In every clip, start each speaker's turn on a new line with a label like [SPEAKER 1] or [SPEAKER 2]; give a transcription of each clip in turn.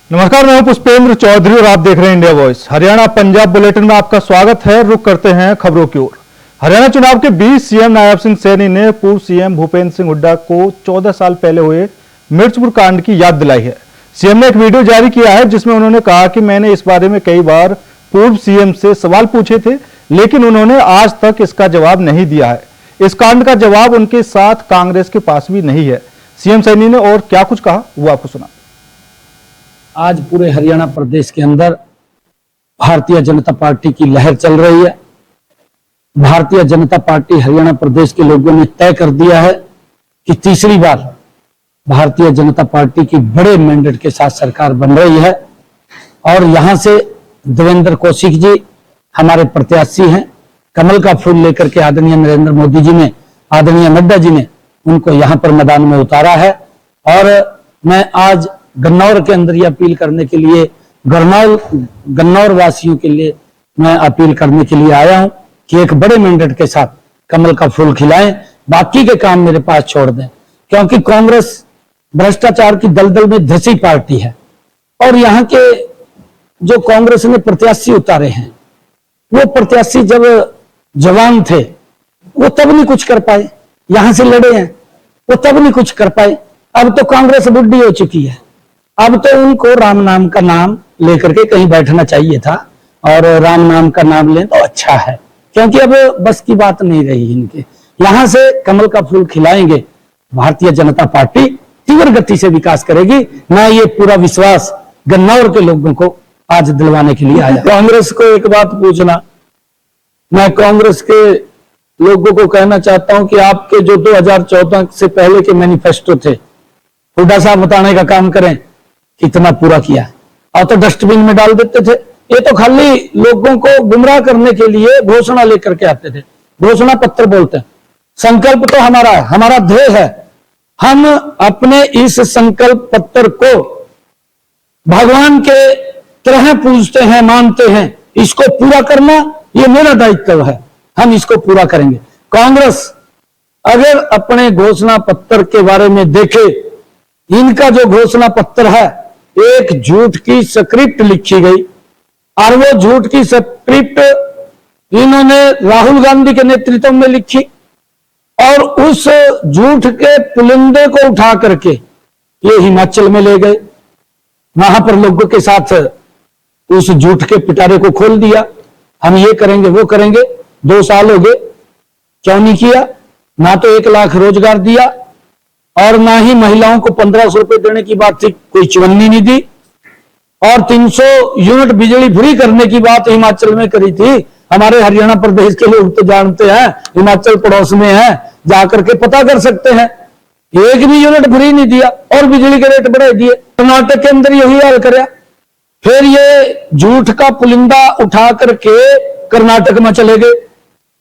[SPEAKER 1] नमस्कार, मैं हूं पुष्पेंद्र चौधरी और आप देख रहे हैं India voice. Haryana Punjab bulletin में आपका स्वागत है। रुक करते हैं खबरों की ओर। हरियाणा चुनाव के बीच सीएम नायब सिंह सैनी ने पूर्व सीएम भूपेंद्र सिंह हुड्डा को 14 साल पहले हुए मिर्चपुर कांड की याद दिलाई है। सीएम ने एक वीडियो जारी किया है जिसमें उन्होंने कहा कि मैंने इस बारे में कई बार पूर्व सीएम से सवाल पूछे थे, लेकिन उन्होंने आज तक इसका जवाब नहीं दिया है। इस कांड का जवाब उनके साथ कांग्रेस के पास भी नहीं है। सीएम सैनी ने और क्या कुछ कहा वो आपको सुना।
[SPEAKER 2] आज पूरे हरियाणा प्रदेश के अंदर भारतीय जनता पार्टी की लहर चल रही है। भारतीय जनता पार्टी हरियाणा प्रदेश के लोगों ने तय कर दिया है कि तीसरी बार भारतीय जनता पार्टी की बड़े मैंडेट के साथ सरकार बन रही है और यहां से देवेंद्र कौशिक जी हमारे प्रत्याशी हैं। कमल का फूल लेकर के आदरणीय नरेंद्र मोदी जी ने, आदरणीय नड्डा जी ने उनको यहां पर मैदान में उतारा है। और मैं आज गन्नौर के अंदर ये अपील करने के लिए, गन्नौर वासियों के लिए मैं अपील करने के लिए आया हूं कि एक बड़े मैंडेट के साथ कमल का फूल खिलाएं, बाकी के काम मेरे पास छोड़ दें, क्योंकि कांग्रेस भ्रष्टाचार की दलदल में धंसी पार्टी है। और यहाँ के जो कांग्रेस ने प्रत्याशी उतारे हैं, वो प्रत्याशी जब जवान थे वो तब नहीं कुछ कर पाए, यहां से लड़े हैं वो तब नहीं कुछ कर पाए। अब तो कांग्रेस बुढ़ी हो चुकी है, अब तो उनको राम नाम का नाम लेकर के कहीं बैठना चाहिए था और राम नाम का नाम लें तो अच्छा है, क्योंकि अब बस की बात नहीं रही इनके। यहां से कमल का फूल खिलाएंगे, भारतीय जनता पार्टी तीव्र गति से विकास करेगी। मैं ये पूरा विश्वास गन्नौर के लोगों को आज दिलवाने के लिए आया। कांग्रेस को एक बात पूछना, मैं कांग्रेस के लोगों को कहना चाहता हूं कि आपके जो 2014 से पहले के मैनिफेस्टो थे, हुड्डा साहब बताने का काम करें कितना पूरा किया, और तो डस्टबिन में डाल देते थे। ये तो खाली लोगों को गुमराह करने के लिए घोषणा लेकर के आते थे, घोषणा पत्र बोलते हैं। संकल्प तो हमारा है, हमारा ध्येय है, हम अपने इस संकल्प पत्र को भगवान के तरह पूजते हैं, मानते हैं। इसको पूरा करना ये मेरा दायित्व है, हम इसको पूरा करेंगे। कांग्रेस अगर अपने घोषणा पत्र के बारे में देखे, इनका जो घोषणा पत्र है एक झूठ की स्क्रिप्ट लिखी गई, और वो झूठ की स्क्रिप्ट इन्होंने राहुल गांधी के नेतृत्व में लिखी और उस झूठ के पुलिंदे को उठा करके ये हिमाचल में ले गए, वहां पर लोगों के साथ उस झूठ के पिटारे को खोल दिया। हम ये करेंगे वो करेंगे, 2 साल हो गए, क्यों नहीं किया? ना तो 1 लाख रोजगार दिया और ना ही महिलाओं को 1500 रुपए देने की बात थी, कोई चवन्नी नहीं दी। और 300 यूनिट बिजली फ्री करने की बात हिमाचल में करी थी। हमारे हरियाणा प्रदेश के लोग तो जानते हैं, हिमाचल पड़ोस में है, जाकर के पता कर सकते हैं। एक भी यूनिट फ्री नहीं दिया और बिजली के रेट बढ़ा दिए। कर्नाटक के अंदर यही हाल कराया। फिर ये झूठ का पुलिंदा उठा करके कर्नाटक में चले गए,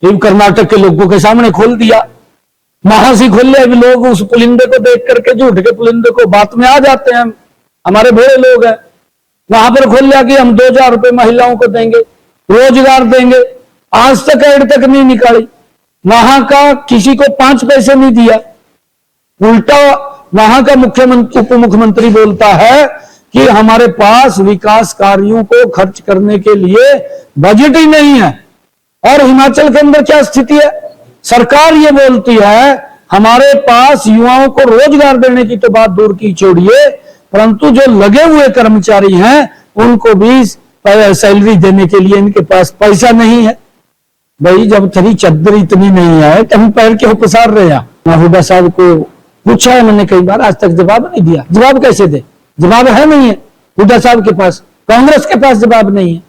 [SPEAKER 2] फिर कर्नाटक के लोगों के सामने खोल दिया, वहां से खोल लिया। लोग उस पुलिंदे को देख करके, झूठ के पुलिंदे को, बात में आ जाते हैं, हमारे बड़े लोग हैं। वहां पर खोल लिया कि हम 2000 रुपए महिलाओं को देंगे, रोजगार देंगे। आज तक एड तक नहीं निकाली, वहां का किसी को 5 पैसे नहीं दिया। उल्टा वहां का मुख्यमंत्री, उप मुख्यमंत्री बोलता है कि हमारे पास विकास कार्यों को खर्च करने के लिए बजट ही नहीं है। और हिमाचल के अंदर क्या स्थिति है? सरकार ये बोलती है हमारे पास युवाओं को रोजगार देने की तो बात दूर की छोड़िए, परंतु जो लगे हुए कर्मचारी हैं उनको भी सैलरी देने के लिए इनके पास पैसा नहीं है। भाई जब तेरी चद्दर इतनी नहीं है तो हम पैर क्यों पसार रहे हैं? हुड्डा साहब को पूछा है मैंने कई बार, आज तक जवाब नहीं दिया। जवाब कैसे दे? जवाब है नहीं है हुड्डा साहब के पास, कांग्रेस के पास जवाब नहीं है।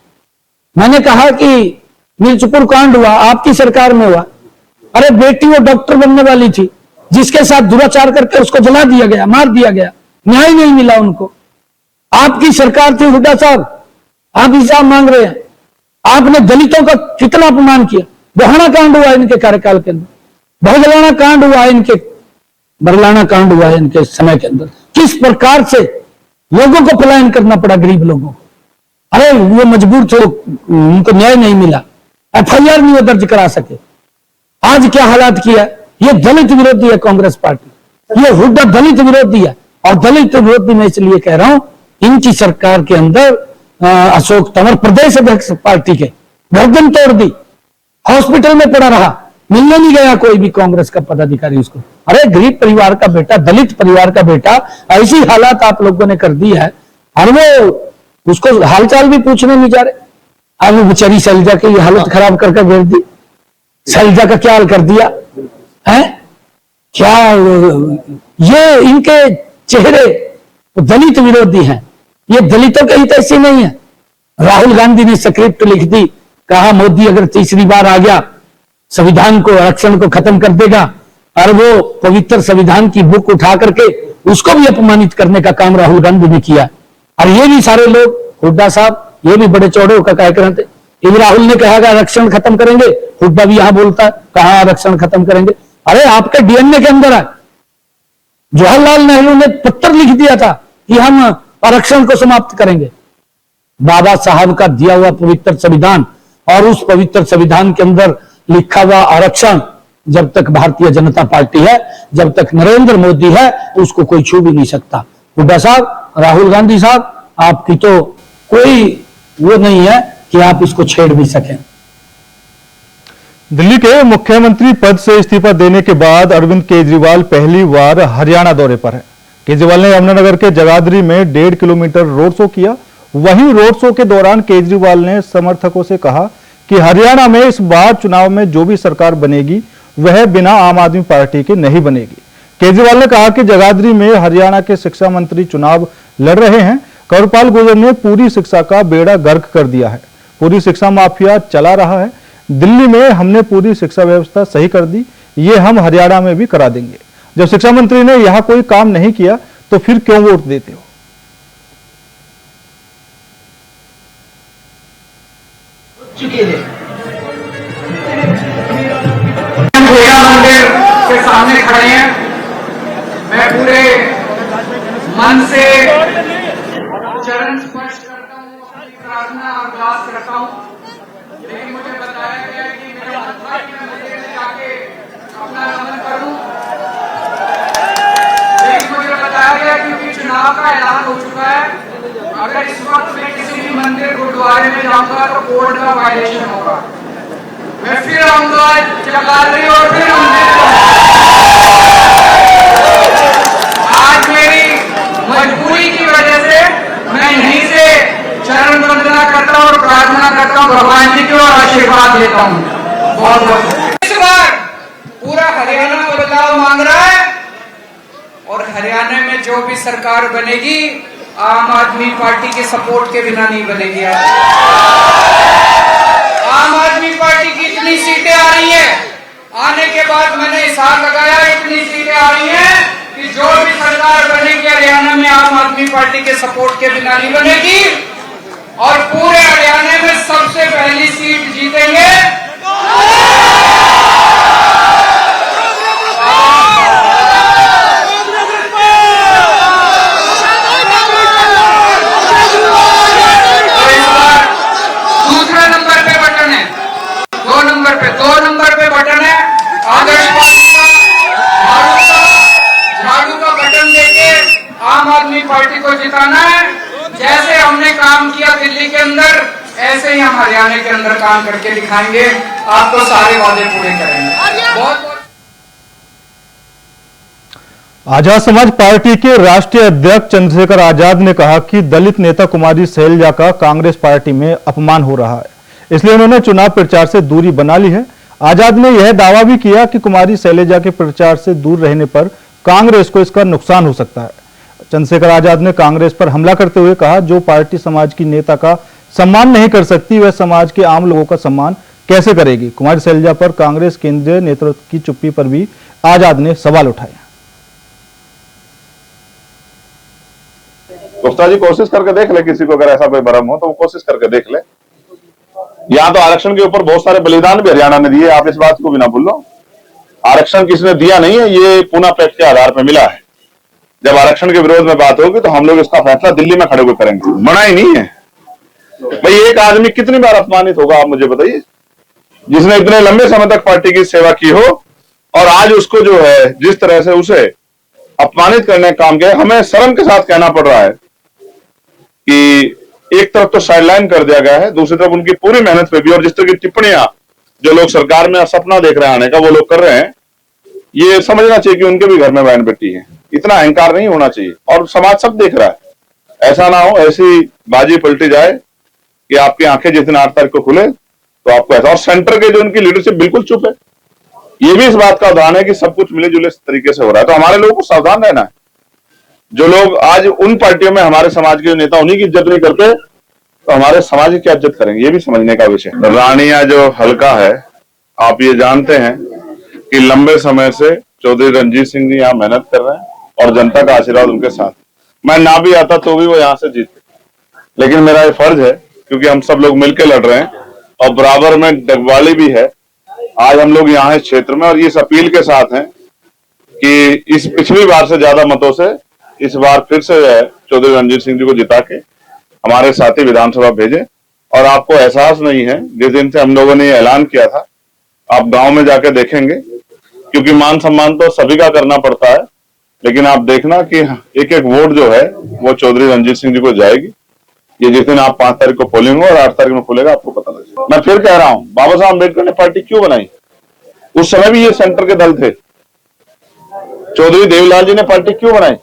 [SPEAKER 2] मैंने कहा कि मिर्चपुर कांड हुआ, आपकी सरकार में हुआ। अरे बेटी वो डॉक्टर बनने वाली थी, जिसके साथ दुराचार करके उसको जला दिया गया, मार दिया गया, न्याय नहीं मिला उनको। आपकी सरकार थी हुड्डा साहब, आप हिसाब मांग रहे हैं। आपने दलितों का कितना अपमान किया। बरलाना कांड हुआ इनके कार्यकाल के अंदर, बरलाना कांड हुआ इनके समय के अंदर। किस प्रकार से लोगों को पलायन करना पड़ा, गरीब लोगों को। अरे वो मजबूर थे, उनको न्याय नहीं मिला, FIR नहीं वो दर्ज करा सके। आज क्या हालात किया? ये दलित विरोधी है कांग्रेस पार्टी, ये हुड्डा दलित विरोधी है। और दलित विरोधी मैं इसलिए कह रहा हूं इनकी सरकार के अंदर अशोक तंवर प्रदेश अध्यक्ष पार्टी के गर्दन तोड़ दी, हॉस्पिटल में पड़ा रहा, मिलने नहीं गया कोई भी कांग्रेस का पदाधिकारी उसको। अरे गरीब परिवार का बेटा, दलित परिवार का बेटा, ऐसी हालात आप लोगों ने कर दी है और वो उसको हालचाल भी पूछने नहीं जा रहे। अब वो बेचारी शैलजा की ये हालत खराब करके भेज दी। शैलजा का क्या हाल कर दिया है? क्या ये इनके चेहरे दलित विरोधी हैं, ये दलितों के हित ऐसे नहीं है। राहुल गांधी ने स्क्रिप्ट लिख दी, कहा मोदी अगर तीसरी बार आ गया संविधान को, आरक्षण को खत्म कर देगा, और वो पवित्र संविधान की बुक उठा करके उसको भी अपमानित करने का काम राहुल गांधी ने किया। और ये भी सारे लोग, हुड्डा साहब ये भी बड़े चौड़े होकर कह रहे थे, ये राहुल ने कहा आरक्षण खत्म करेंगे, हुड्डा भी यहां बोलता है कहा आरक्षण खत्म करेंगे। अरे आपके डीएनए के अंदर है। जवाहरलाल नेहरू ने पत्र लिख दिया था कि हम आरक्षण को समाप्त करेंगे। बाबा साहब का दिया हुआ पवित्र संविधान और उस पवित्र संविधान के अंदर लिखा हुआ आरक्षण जब तक भारतीय जनता पार्टी है, जब तक नरेंद्र मोदी है, उसको कोई छू भी नहीं सकता। हुड्डा साहब, राहुल गांधी साहब, आपकी तो कोई वो नहीं है कि आप इसको छेड़ भी सकें।
[SPEAKER 1] दिल्ली के मुख्यमंत्री पद से इस्तीफा देने के बाद अरविंद केजरीवाल पहली बार हरियाणा दौरे पर है। केजरीवाल ने यमुनानगर के जगाधरी में 1.5 किलोमीटर रोड शो किया। वहीं रोड शो के दौरान केजरीवाल ने समर्थकों से कहा कि हरियाणा में इस बार चुनाव में जो भी सरकार बनेगी वह बिना आम आदमी पार्टी के नहीं बनेगी। केजरीवाल ने कहा कि जगाधरी में हरियाणा के शिक्षा मंत्री चुनाव लड़ रहे हैं। कंवरपाल गुर्जर ने पूरी शिक्षा का बेड़ा गर्क कर दिया है। पूरी शिक्षा माफिया चला रहा है। दिल्ली में हमने पूरी शिक्षा व्यवस्था सही कर दी, ये हम हरियाणा में भी करा देंगे। जब शिक्षा मंत्री ने यहां कोई काम नहीं किया तो फिर क्यों वोट देते हो?
[SPEAKER 3] चुके हैं मंदिर के सामने खड़े हैं। मैं पूरे मन से चरण स्पर्श करता हूँ, अपनी प्रार्थना अरदास करता हूँ। लेकिन मुझे बताया गया कि मेरा मन था कि मैं मंदिर में जाके अपना नमन करूं, लेकिन मुझे बताया गया क्योंकि चुनाव का ऐलान हो चुका है, अगर इस वक्त मैं किसी भी मंदिर गुरुद्वारे में जाऊंगा तो कोड का वायलेशन होगा। मैं फिर आऊंगा जगाधरी और फिर आज मेरी मजबूरी की वजह से मैं यहीं से चरण वंदना करता हूं और प्रार्थना करता हूं भगवान जी की और आशीर्वाद लेता हूं। बहुत बहुत इस बार पूरा हरियाणा बदलाव मांग रहा है और हरियाणा में जो भी सरकार बनेगी आम आदमी पार्टी के सपोर्ट के बिना नहीं बनेगी। आम आदमी पार्टी की इतनी सीटें आ रही है, आने के बाद मैंने हिसाब लगाया, इतनी सीटें आ रही हैं कि जो भी सरकार बनेगी हरियाणा में आम आदमी पार्टी के सपोर्ट के बिना नहीं बनेगी और पूरे हरियाणा में सबसे पहली सीट जीतेंगे पार्टी को जिताना है। जैसे हमने काम किया दिल्ली के अंदर, ऐसे ही हम हरियाणा के अंदर काम करके दिखाएंगे। आपको सारे वादे पूरे करेंगे। बहुत
[SPEAKER 1] आजाद समाज पार्टी के राष्ट्रीय अध्यक्ष चंद्रशेखर आजाद ने कहा कि दलित नेता कुमारी शैलजा का कांग्रेस पार्टी में अपमान हो रहा है, इसलिए उन्होंने चुनाव प्रचार से दूरी बना ली है। आजाद ने यह दावा भी किया कि कुमारी शैलजा के प्रचार से दूर रहने पर कांग्रेस को इसका नुकसान हो सकता है। चंद्रशेखर आजाद ने कांग्रेस पर हमला करते हुए कहा, जो पार्टी समाज की नेता का सम्मान नहीं कर सकती वह समाज के आम लोगों का सम्मान कैसे करेगी। कुमारी शैलजा पर कांग्रेस केंद्रीय नेतृत्व की चुप्पी पर भी आजाद ने सवाल उठाए।
[SPEAKER 4] गुप्ता जी कोशिश करके देख ले, किसी को अगर ऐसा कोई भरम हो तो वो कोशिश करके देख ले। यहाँ तो आरक्षण के ऊपर बहुत सारे बलिदान भी हरियाणा ने दिए, आप इस बात को भी ना भूलो। आरक्षण किसने दिया नहीं है, ये पूना पैक्ट के आधार पर मिला है। जब आरक्षण के विरोध में बात होगी तो हम लोग इसका फैसला दिल्ली में खड़े होकर करेंगे, मना ही नहीं है। भाई एक आदमी कितनी बार अपमानित होगा आप मुझे बताइए, जिसने इतने लंबे समय तक पार्टी की सेवा की हो और आज उसको जो है जिस तरह से उसे अपमानित करने का काम किया। हमें शर्म के साथ कहना पड़ रहा है कि एक तरफ तो साइडलाइन कर दिया गया है, दूसरी तरफ उनकी पूरी मेहनत पे भी, और जिस तरह की टिप्पणियां जो लोग सरकार में सपना देख रहे हैं आने का वो लोग कर रहे हैं, ये समझना चाहिए कि उनके भी घर में बहन बेटी है। इतना अहंकार नहीं होना चाहिए, और समाज सब देख रहा है। ऐसा ना हो ऐसी बाजी पलटी जाए कि आपकी आंखें जिस दिन 8 तारीख को खुले तो आपको ऐसा, और सेंटर के जो उनकी लीडरशिप बिल्कुल चुप है। ये भी इस बात का उदाहरण है कि सब कुछ मिले जुले तरीके से हो रहा है। तो हमारे लोगों को सावधान रहना है। जो लोग आज उन पार्टियों में हमारे समाज के नेता उन्हीं की इज्जत नहीं करते, तो हमारे समाज की क्या इज्जत करेंगे, ये भी समझने का विषय। रानिया जो हल्का है, आप ये जानते हैं कि लंबे समय से चौधरी रणजीत सिंह जी यहाँ मेहनत कर रहे हैं और जनता का आशीर्वाद उनके साथ। मैं ना भी आता तो भी वो यहाँ से जीते, लेकिन मेरा ये फर्ज है क्योंकि हम सब लोग मिलकर लड़ रहे हैं और बराबर में डगवाली भी है। आज हम लोग यहाँ इस क्षेत्र में और इस अपील के साथ हैं कि इस पिछली बार से ज्यादा मतों से इस बार फिर से चौधरी रणजीत सिंह जी को जिता के हमारे साथी विधानसभा भेजे। और आपको एहसास नहीं है, जिस दिन से हम लोगों ने ये ऐलान किया था, आप गांव में जाके देखेंगे, क्योंकि मान सम्मान तो सभी का करना पड़ता है, लेकिन आप देखना कि एक एक वोट जो है वो चौधरी रणजीत सिंह जी को जाएगी। ये जिस दिन आप 5 तारीख को पोलिंग हो और 8 तारीख में खुलेगा, आपको पता लगेगा। मैं फिर कह रहा हूं, बाबा साहब अम्बेडकर ने पार्टी क्यों बनाई? उस समय भी ये सेंटर के दल थे। चौधरी देवीलाल जी ने पार्टी क्यों बनाई?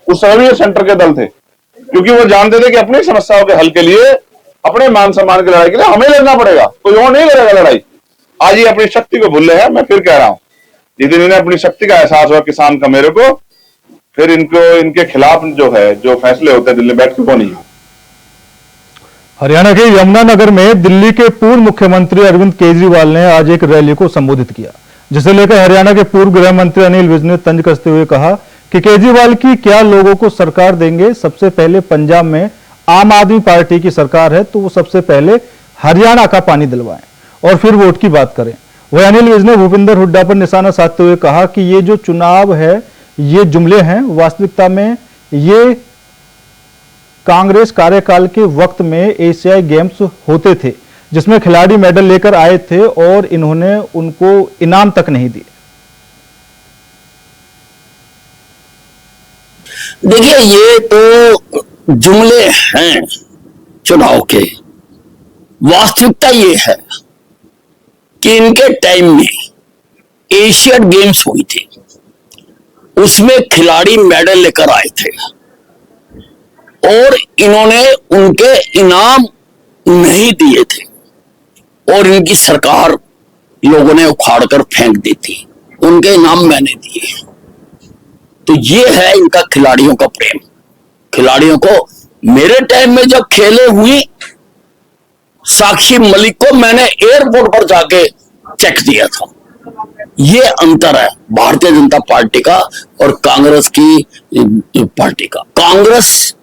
[SPEAKER 4] उस समय भी ये सेंटर के दल थे, क्योंकि वो जानते थे कि अपनी समस्याओं के हल के लिए, अपने मान सम्मान की लड़ाई के लिए हमें लड़ना पड़ेगा, कोई और नहीं लड़ेगा लड़ाई। आज ये अपनी शक्ति को भूल रहे हैं। मैं फिर कह रहा हूं, जिस दिन इन्हें अपनी शक्ति का एहसास हुआ किसान का मेरे को, फिर इनको इनके खिलाफ जो है जो फैसले होते हैं दिल्ली बैठ के वो नहीं।
[SPEAKER 1] हरियाणा के यमुनानगर में दिल्ली के पूर्व मुख्यमंत्री अरविंद केजरीवाल ने आज एक रैली को संबोधित किया, जिसे लेकर हरियाणा के पूर्व गृह मंत्री अनिल विज ने तंज कसते हुए कहा कि केजरीवाल की क्या लोगों को सरकार देंगे। सबसे पहले पंजाब में आम आदमी पार्टी की सरकार है, तो वो सबसे पहले हरियाणा का पानी दिलवाएं और फिर वोट की बात करें। वही अनिल विज ने भूपिंदर हुड्डा पर निशाना साधते हुए कहा कि ये जो चुनाव है ये जुमले हैं, वास्तविकता में ये कांग्रेस कार्यकाल के वक्त में एशियाई गेम्स होते थे, जिसमें खिलाड़ी मेडल लेकर आए थे और इन्होंने उनको इनाम तक नहीं दिए।
[SPEAKER 5] देखिए, ये तो जुमले हैं चुनाव के। वास्तविकता ये है कि इनके टाइम में एशियन गेम्स हुई थी, उसमें खिलाड़ी मेडल लेकर आए थे और इन्होंने उनके इनाम नहीं दिए थे और इनकी सरकार लोगों ने उखाड़ कर फेंक दी थी, उनके इनाम मैंने दिए। तो ये है इनका खिलाड़ियों का प्रेम। खिलाड़ियों को मेरे टाइम में जब खेले हुई, साक्षी मलिक को मैंने एयरपोर्ट पर जाके चेक दिया था। ये अंतर है भारतीय जनता पार्टी का और कांग्रेस की पार्टी का। कांग्रेस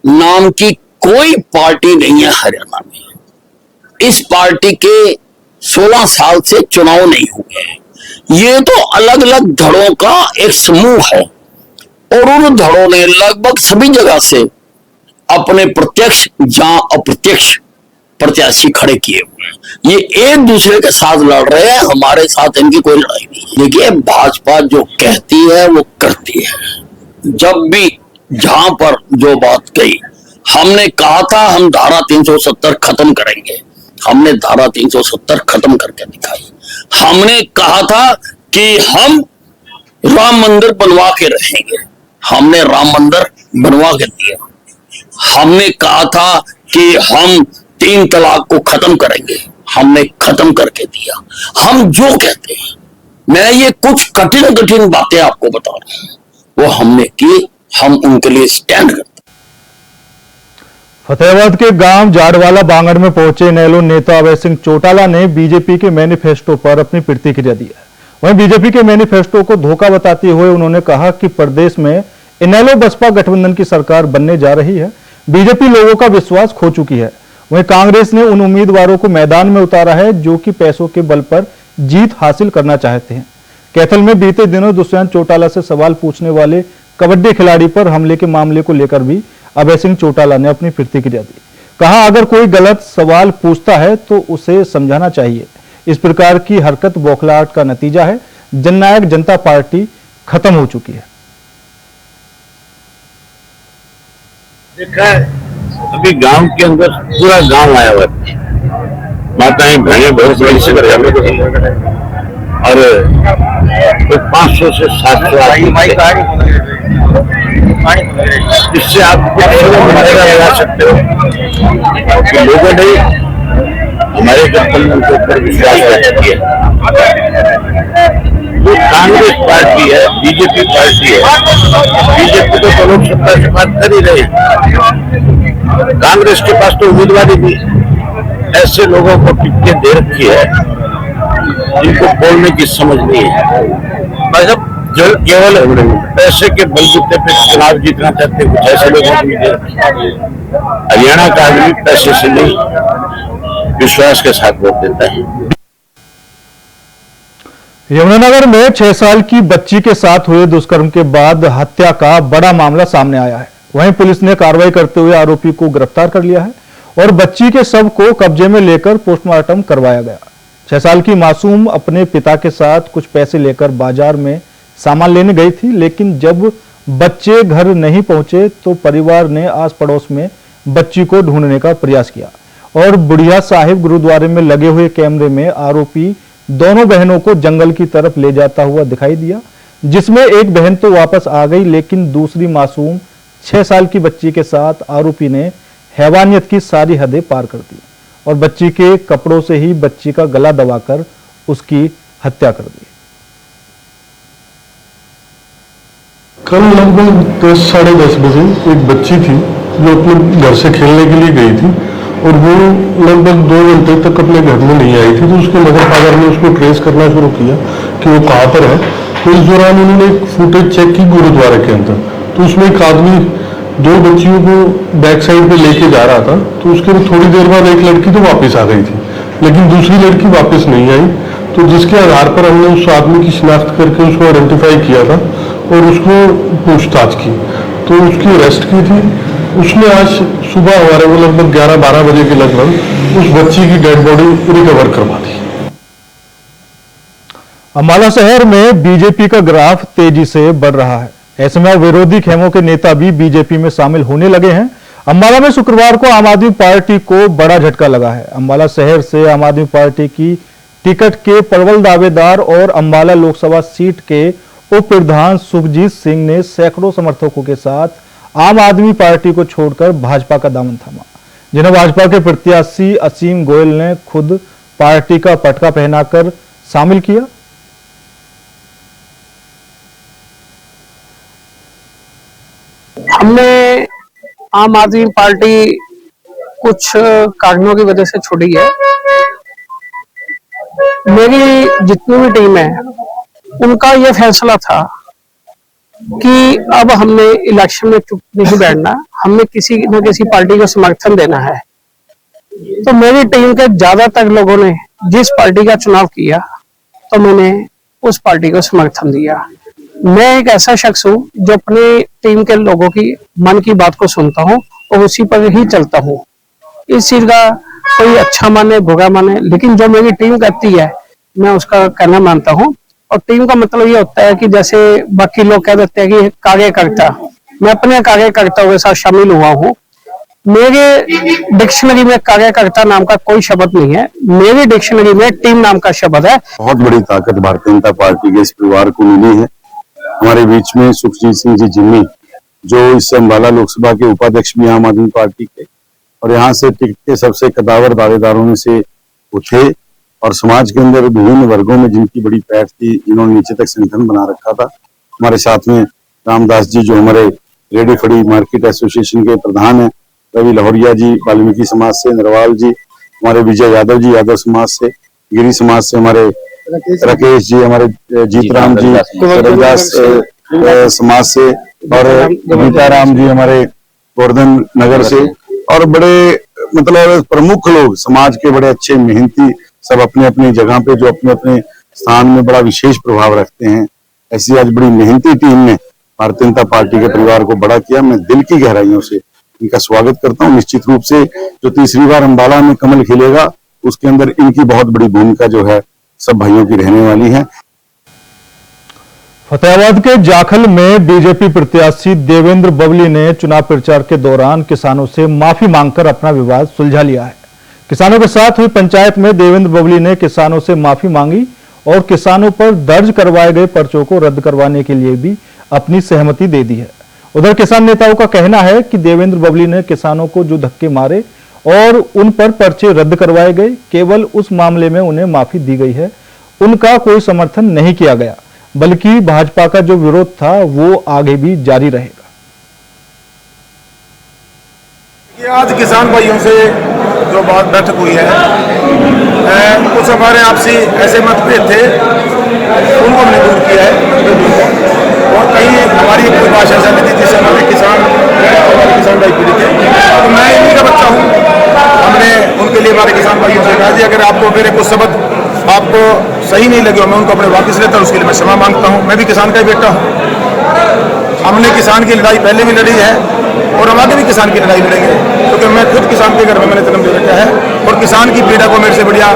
[SPEAKER 5] नाम की कोई पार्टी नहीं है हरियाणा में। इस पार्टी के 16 साल से चुनाव नहीं हुए हैं। ये तो अलग अलग धड़ों का एक समूह है और उन धड़ों ने लगभग सभी जगह से अपने प्रत्यक्ष या अप्रत्यक्ष प्रत्याशी खड़े किए हुए हैं। ये एक दूसरे के साथ लड़ रहे हैं, हमारे साथ इनकी कोई लड़ाई नहीं। देखिए, भाजपा जो कहती है वो करती है। जब भी जहां पर जो बात कही, हमने कहा था हम धारा 370 खत्म करेंगे, हमने धारा 370 खत्म करके दिखाई। हमने कहा था कि हम राम मंदिर बनवा के रहेंगे, हमने राम मंदिर बनवा के दिया। हमने कहा था कि हम 3 तलाक को खत्म करेंगे, हमने खत्म करके दिया। हम जो कहते हैं, मैं ये कुछ कठिन कठिन बातें आपको बता रहा हूं, वो हमने की, हम उनके लिए स्टैंड करते।
[SPEAKER 1] फतेहाबाद के गांव जाड़वाला बांगड़ में पहुंचे इनेलो नेता अभय सिंह चौटाला ने बीजेपी के मैनिफेस्टो पर अपनी प्रतिक्रिया दी है। वहीं बीजेपी के मैनिफेस्टो को धोखा बताते हुए उन्होंने कहा कि प्रदेश में इनेलो बसपा गठबंधन की सरकार बनने जा रही है। बीजेपी लोगों का विश्वास खो चुकी है। वहीं कांग्रेस ने उन उम्मीदवारों को मैदान में उतारा है जो कि पैसों के बल पर जीत हासिल करना चाहते हैं। कैथल में बीते दिनों दुष्यंत चौटाला से सवाल पूछने वाले कबड्डी खिलाड़ी पर हमले के मामले को लेकर भी अभय सिंह चौटाला ने अपनी प्रतिक्रिया दी। कहा, अगर कोई गलत सवाल पूछता है तो उसे समझाना चाहिए। इस प्रकार की हरकत बौखलाहट का नतीजा है। जननायक जनता पार्टी खत्म हो चुकी है।
[SPEAKER 6] देखा है अभी गांव के अंदर पूरा गांव आया हुआ था, माताएं बहनें बहुत बड़ी से और 500 से 700 आदमी इससे आप लगा सकते हो कि लोगों ने हमारे गठबंधन के ऊपर विश्वास व्यक्त किया। जो कांग्रेस पार्टी है, बीजेपी पार्टी है, बीजेपी तो लोग सत्ता से बात कर ही रहे, कांग्रेस के पास तो उम्मीदवारी भी ऐसे लोगों को टिकटें दे रखी है जिनको बोलने की समझ नहीं है, मतलब जो केवल पैसे के बलबूते पे चुनाव जीतना चाहते, कुछ ऐसे लोगों को भी दे रखी है। हरियाणा का आदमी पैसे से नहीं, विश्वास के साथ वोट देता है।
[SPEAKER 1] यमुनानगर में 6 साल की बच्ची के साथ हुए दुष्कर्म के बाद हत्या का बड़ा मामला सामने आया है। वहीं पुलिस ने कार्रवाई करते हुए आरोपी को गिरफ्तार कर लिया है और बच्ची के शव को कब्जे में लेकर पोस्टमार्टम करवाया गया। 6 साल की मासूम अपने पिता के साथ कुछ पैसे लेकर बाजार में सामान लेने गई थी, लेकिन जब बच्चे घर नहीं पहुंचे तो परिवार ने आस पड़ोस में बच्ची को ढूंढने का प्रयास किया और बुढ़िया साहिब गुरुद्वारे में लगे हुए कैमरे में आरोपी दोनों बहनों को जंगल की तरफ ले जाता हुआ दिखाई दिया, जिसमें एक बहन तो वापस आ गई, लेकिन दूसरी मासूम 6 साल की बच्ची के साथ आरोपी ने हैवानियत की सारी हदें पार कर दी और बच्ची के कपड़ों से ही बच्ची का गला दबाकर उसकी हत्या कर दी।
[SPEAKER 7] कल लगभग 10 साढ़े 10 बजे एक बच्ची थी जो अपने घर से खेलने के लिए गई थी और वो लगभग 2 घंटे तक अपने घर में नहीं आई थी, तो उसके मदर फादर ने उसको ट्रेस करना शुरू किया कि वो कहाँ पर है। तो इस दौरान उन्होंने एक फुटेज चेक की गुरुद्वारे के अंदर, तो उसमें एक आदमी 2 बच्चियों को बैक साइड पे लेके जा रहा था, तो उसके थोड़ी देर बाद एक लड़की तो वापस आ गई थी, लेकिन दूसरी लड़की वापस नहीं आई। तो जिसके आधार पर हमने उस आदमी की शिनाख्त करके उसको आइडेंटिफाई किया था और उसको पूछताछ की, तो उसकी अरेस्ट की थी। उसने आज सुबह हमारे को लगभग 11-12 बजे के लगभग उस बच्ची की डेड बॉडी रिकवर करवा दी।
[SPEAKER 1] अम्बाला शहर में बीजेपी का ग्राफ तेजी से बढ़ रहा है। ऐसे में विरोधी खेमों के नेता भी बीजेपी में शामिल होने लगे हैं। अम्बाला में शुक्रवार को आम आदमी पार्टी को बड़ा झटका लगा है। अम्बाला शहर से आम आदमी पार्टी की टिकट के प्रबल दावेदार और अम्बाला लोकसभा सीट के उप प्रधान सुखजीत सिंह ने सैकड़ों समर्थकों के साथ आम आदमी पार्टी को छोड़कर भाजपा का दामन थामा, जिन्हें भाजपा के प्रत्याशी असीम गोयल ने खुद पार्टी का पटका पहनाकर शामिल किया।
[SPEAKER 8] हमने आम आदमी पार्टी कुछ कारणों की वजह से छोड़ी है। मेरी जितनी भी टीम है उनका यह फैसला था कि अब हमने इलेक्शन में चुप नहीं बैठना, हमने किसी न किसी पार्टी को समर्थन देना है। तो मेरी टीम के ज्यादातर लोगों ने जिस पार्टी का चुनाव किया तो मैंने उस पार्टी को समर्थन दिया। मैं एक ऐसा शख्स हूँ जो अपनी टीम के लोगों की मन की बात को सुनता हूँ और उसी पर ही चलता हूँ। इस चीज का कोई अच्छा माने बुरा माने, लेकिन जो मेरी टीम करती है मैं उसका कहना मानता हूँ। और टीम का मतलब ये होता है कि जैसे बाकी लोग कह देते हैं कि कार्यकर्ता, मैं अपने कार्यकर्ताओं के साथ शामिल हुआ हूँ। मेरे डिक्शनरी में कार्यकर्ता नाम का कोई शब्द नहीं है, मेरी डिक्शनरी में टीम नाम का शब्द है।
[SPEAKER 6] बहुत बड़ी ताकत भारतीय जनता पार्टी के इस परिवार को मिली है। हमारे बीच में सुखजीत सिंह जी जिम्मी, जो इस अम्बाला लोकसभा के उपाध्यक्ष भी आम आदमी पार्टी के और यहाँ से टिकट के सबसे कदावर दावेदारों में से वो थे और समाज के अंदर विभिन्न वर्गों में जिनकी बड़ी पैठ थी, जिन्होंने नीचे तक संगठन बना रखा था। हमारे साथ में रामदास जी जो हमारे रेडी फड़ी मार्केट एसोसिएशन के प्रधान है, रवि लाहौरिया जी वाल्मीकि समाज से, नरवाल जी, हमारे विजय यादव जी यादव समाज से, गिरी समाज से हमारे राकेश जी, हमारे जीतराम जी रविदास समाज से और गीताराम जी हमारे गोवर्धन नगर से और बड़े मतलब प्रमुख लोग समाज के बड़े अच्छे मेहनती सब अपने अपनी जगह पे जो अपने अपने स्थान में बड़ा विशेष प्रभाव रखते हैं। ऐसी आज बड़ी मेहनती टीम ने भारतीय जनता पार्टी के परिवार को बड़ा किया। मैं दिल की गहराइयों से इनका स्वागत करता हूं। निश्चित रूप से जो तीसरी बार अम्बाला में कमल खिलेगा उसके अंदर इनकी बहुत बड़ी भूमिका जो है सब भाइयों की रहने वाली है।
[SPEAKER 1] फतेहाबाद के जाखल में बीजेपी प्रत्याशी देवेंद्र बबली ने चुनाव प्रचार के दौरान किसानों से माफी मांगकर अपना विवाद सुलझा लिया है। किसानों के साथ हुई पंचायत में देवेंद्र बबली ने किसानों से माफी मांगी और किसानों पर दर्ज करवाए गए पर्चों को रद्द करवाने के लिए भी अपनी सहमति दे दी है। उधर किसान नेताओं का कहना है कि देवेंद्र बबली ने किसानों को जो धक्के मारे और उन पर पर्चे रद्द करवाए गए, केवल उस मामले में उन्हें माफी दी गई है। उनका कोई समर्थन नहीं किया गया, बल्कि भाजपा का जो विरोध था वो आगे भी जारी रहेगा।
[SPEAKER 9] आज किसान भाइयों से जो बात बैठक हुई है, कुछ हमारे आपसी ऐसे मतभेद थे, उनको हमने दूर किया है और कहीं हमारी कोई भाषा ऐसा नहीं थी जिससे हमारे किसान भाई पीड़ित थे। तो मैं इन्हीं का बच्चा हूँ। हमने उनके लिए हमारे किसान भाइयों से कहा जी अगर आपको मेरे कुछ शब्द आपको सही नहीं लगे, मैं उनको अपने वापस लेता हूँ, उसके लिए मैं क्षमा मांगता हूँ। मैं भी किसान का ही बेटा हूँ। हमने किसान की लड़ाई पहले भी लड़ी है और हम आगे भी किसान की लड़ाई लड़ेंगे, क्योंकि मैं खुद किसान के घर में मैंने जन्म ले रखा है और किसान की पीड़ा को मेरे से बढ़िया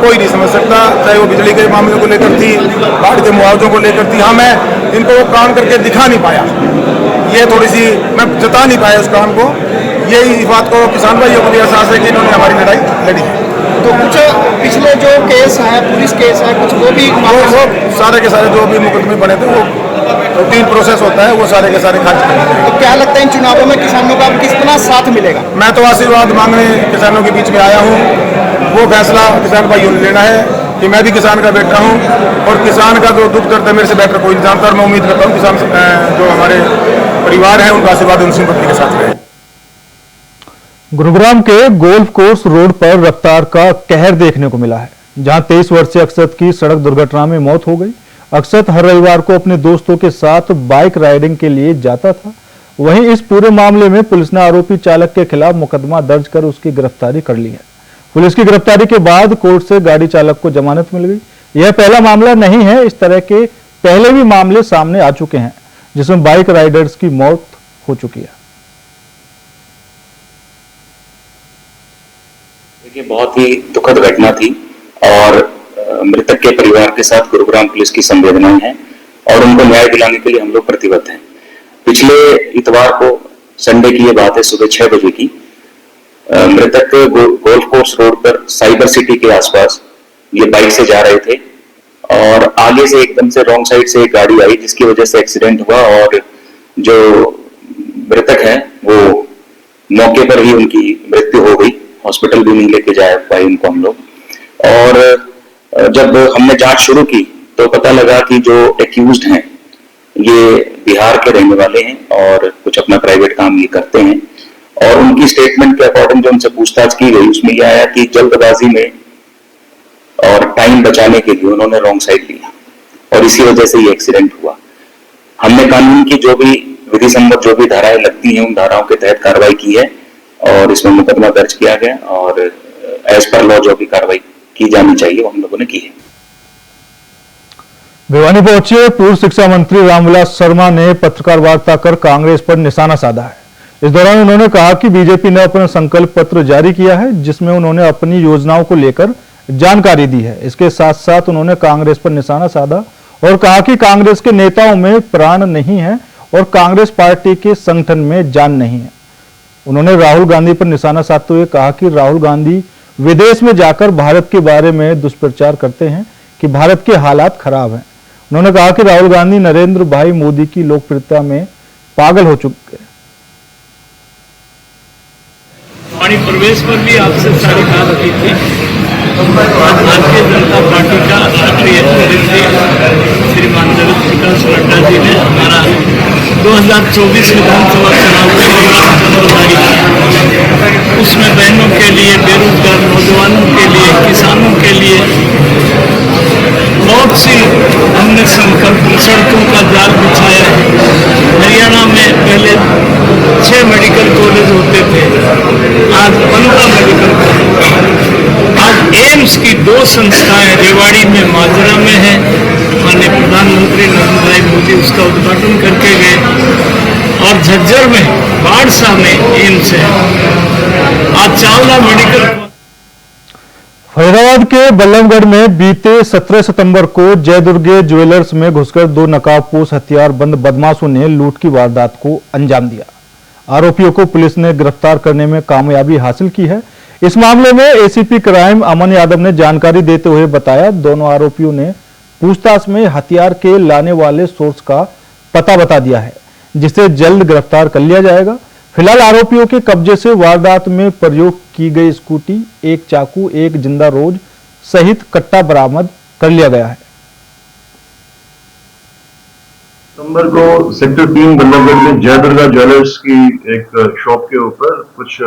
[SPEAKER 9] कोई नहीं समझ सकता। चाहे वो बिजली के मामले को लेकर थी, बाढ़ के मुआवजों को लेकर थी। हाँ, मैं इनको वो काम करके दिखा नहीं पाया, ये थोड़ी सी मैं जता नहीं पाया उस काम को। यही बात को किसान भाइयों को भी एहसास है कि इन्होंने हमारी लड़ाई लड़ी है।
[SPEAKER 10] तो कुछ पिछले जो केस है, पुलिस केस है, कुछ वो भी
[SPEAKER 9] वो सारे के सारे जो भी मुकदमे बने थे वो रूटीन प्रोसेस होता है, वो सारे के सारे खारिज कर दिए।
[SPEAKER 10] तो क्या लगता है इन चुनावों में किसानों का कितना साथ मिलेगा?
[SPEAKER 9] मैं तो आशीर्वाद मांगने किसानों के बीच में आया हूँ। वो फैसला किसान भाइयों ने लेना है कि मैं भी किसान का बेटा हूँ और किसान का जो दुख दर्द है मेरे से बेहतर कोई नहीं जानता। और मैं उम्मीद करता हूँ किसान जो हमारे परिवार है उनका आशीर्वाद उनसे के साथ रहे।
[SPEAKER 1] गुरुग्राम के गोल्फ कोर्स रोड पर रफ्तार का कहर देखने को मिला है, जहां 23 वर्षीय अक्षत की सड़क दुर्घटना में मौत हो गई। अक्षत हर रविवार को अपने दोस्तों के साथ बाइक राइडिंग के लिए जाता था। वहीं इस पूरे मामले में पुलिस ने आरोपी चालक के खिलाफ मुकदमा दर्ज कर उसकी गिरफ्तारी कर ली है। पुलिस की गिरफ्तारी के बाद कोर्ट से गाड़ी चालक को जमानत मिल गई। यह पहला मामला नहीं है, इस तरह के पहले भी मामले सामने आ चुके हैं जिसमें बाइक राइडर्स की मौत हो चुकी है।
[SPEAKER 11] देखिए, बहुत ही दुखद घटना थी और मृतक के परिवार के साथ गुरुग्राम पुलिस की संवेदनाएं हैं और उनको न्याय दिलाने के लिए हम लोग प्रतिबद्ध हैं। पिछले इतवार को, संडे की ये बात है, सुबह 6 बजे की, मृतक गोल्फ कोर्स रोड पर साइबर सिटी के आसपास ये बाइक से जा रहे थे और आगे से एकदम से रॉन्ग साइड से एक गाड़ी आई जिसकी वजह से एक्सीडेंट हुआ और जो मृतक है वो मौके पर ही उनकी मृत्यु हो गई। हॉस्पिटल भी नहीं लेके जा पाए उनको हम लोग। और जब हमने जांच शुरू की तो पता लगा कि जो एक्यूज्ड हैं ये बिहार के रहने वाले हैं और कुछ अपना प्राइवेट काम ये करते हैं। और उनकी स्टेटमेंट के अकॉर्डिंग जो उनसे पूछताछ की गई उसमें यह आया कि जल्दबाजी में और टाइम बचाने के लिए उन्होंने रॉन्ग साइड लिया और इसी वजह से ये एक्सीडेंट हुआ। हमने कानून की जो भी विधि सम्मत जो भी धाराएं लगती हैं उन धाराओं के तहत कार्रवाई की है और इसमें मुकदमा दर्ज किया गया और एज पर लॉ जो भी कार्रवाई की जानी चाहिए वो हम लोगों ने की है।
[SPEAKER 1] भिवानी पहुंचे पूर्व शिक्षा मंत्री रामविलास शर्मा ने पत्रकार वार्ता कर कांग्रेस पर निशाना साधा है। इस दौरान उन्होंने कहा कि बीजेपी ने अपना संकल्प पत्र जारी किया है जिसमें उन्होंने अपनी योजनाओं को लेकर जानकारी दी है। इसके साथ साथ उन्होंने कांग्रेस पर निशाना साधा और कहा कि कांग्रेस के नेताओं में प्राण नहीं है और कांग्रेस पार्टी के संगठन में जान नहीं है। उन्होंने राहुल गांधी पर निशाना साधते हुए कहा कि राहुल गांधी विदेश में जाकर भारत के बारे में दुष्प्रचार करते हैं कि भारत के हालात खराब हैं। उन्होंने कहा कि राहुल गांधी नरेंद्र भाई मोदी की लोकप्रियता में पागल हो चुके हैं।
[SPEAKER 12] पानी प्रवेश पर भी आपसे सारी बात की थी। भारतीय जनता पार्टी का राष्ट्रीय अध्यक्ष श्रीमान जगत प्रकाश नड्डा जी ने हमारा 2024 विधानसभा चुनाव के लिए जारी किया। उसमें बहनों के लिए, बेरोजगार नौजवानों के लिए, किसानों के लिए बहुत सी हमने संकल्प, सड़कों का जाल बिछाया। हरियाणा में पहले 6 मेडिकल कॉलेज होते थे, आज 15 मेडिकल कॉलेज। आज एम्स की 2 संस्थाएं रेवाड़ी में, माजरा में है। माननीय प्रधानमंत्री नरेंद्र भाई मोदी उसका उद्घाटन करके गए और झज्जर में, बाड़सा में एम्स है। आज चावला मेडिकल।
[SPEAKER 1] फरीदाबाद के बल्लभगढ़ में बीते 17 सितंबर को जयदुर्गे ज्वेलर्स में घुसकर दो नकाबपोश हथियारबंद बदमाशों ने लूट की वारदात को अंजाम दिया। आरोपियों को पुलिस ने गिरफ्तार करने में कामयाबी हासिल की है। इस मामले में एसीपी क्राइम अमन यादव ने जानकारी देते हुए बताया, दोनों आरोपियों ने पूछताछ में हथियार के लाने वाले सोर्स का पता बता दिया है, जिसे जल्द गिरफ्तार कर लिया जाएगा। फिलहाल आरोपियों के कब्जे से वारदात में प्रयोग की गई स्कूटी, एक चाकू, एक जिंदा रोज सहित कट्टा बरामद कर लिया गया है।
[SPEAKER 13] सितंबर को सेक्टर 3 बल्लभगढ़ में जयदुर्गा ज्वेलर्स की एक शॉप के ऊपर कुछ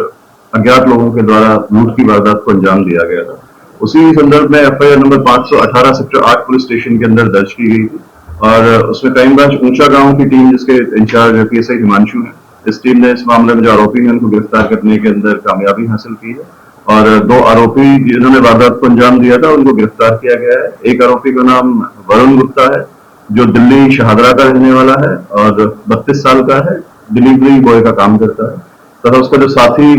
[SPEAKER 13] अज्ञात लोगों के द्वारा लूट की वारदात को अंजाम दिया गया था। उसी संदर्भ में FIR number 518 sector 8 police station के अंदर दर्ज की गई थी और उसमें क्राइम ब्रांच ऊंचा गांव की टीम, जिसके इंचार्ज पीएसआई हिमांशु है, इस टीम ने इस मामले में जो आरोपी हैं उनको गिरफ्तार करने के अंदर कामयाबी हासिल की है और दो आरोपी जिन्होंने वारदात को अंजाम दिया था उनको गिरफ्तार किया गया है। एक आरोपी का नाम वरुण गुप्ता है जो दिल्ली शहादरा का रहने वाला है और 32 साल का है, डिलीवरी बॉय का काम करता है, तथा उसका जो साथी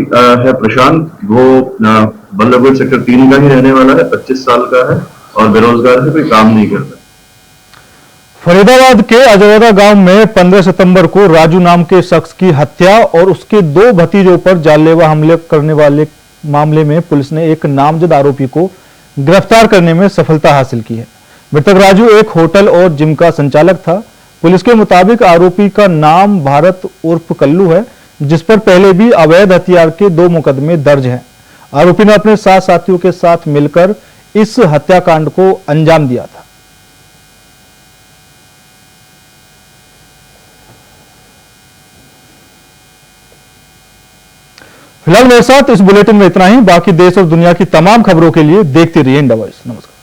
[SPEAKER 13] है प्रशांत, वो बल्लभगढ़ सेक्टर 3 का ही रहने वाला है, 25 साल का है और बेरोजगार है, कोई काम नहीं करता।
[SPEAKER 1] फरीदाबाद के अजरौदा गांव में 15 सितंबर को राजू नाम के शख्स की हत्या और उसके दो भतीजों पर जानलेवा हमले करने वाले मामले में पुलिस ने एक नामजद आरोपी को गिरफ्तार करने में सफलता हासिल की है। मृतक राजू एक होटल और जिम का संचालक था। पुलिस के मुताबिक आरोपी का नाम भारत उर्फ कल्लू है, जिस पर पहले भी अवैध हथियार के 2 मुकदमे दर्ज हैं। आरोपी ने अपने 7 साथियों के साथ मिलकर इस हत्याकांड को अंजाम दिया था। फिलहाल मेरे साथ इस बुलेटिन में इतना ही। बाकी देश और दुनिया की तमाम खबरों के लिए देखते रहिए इंडिया वॉइस। नमस्कार।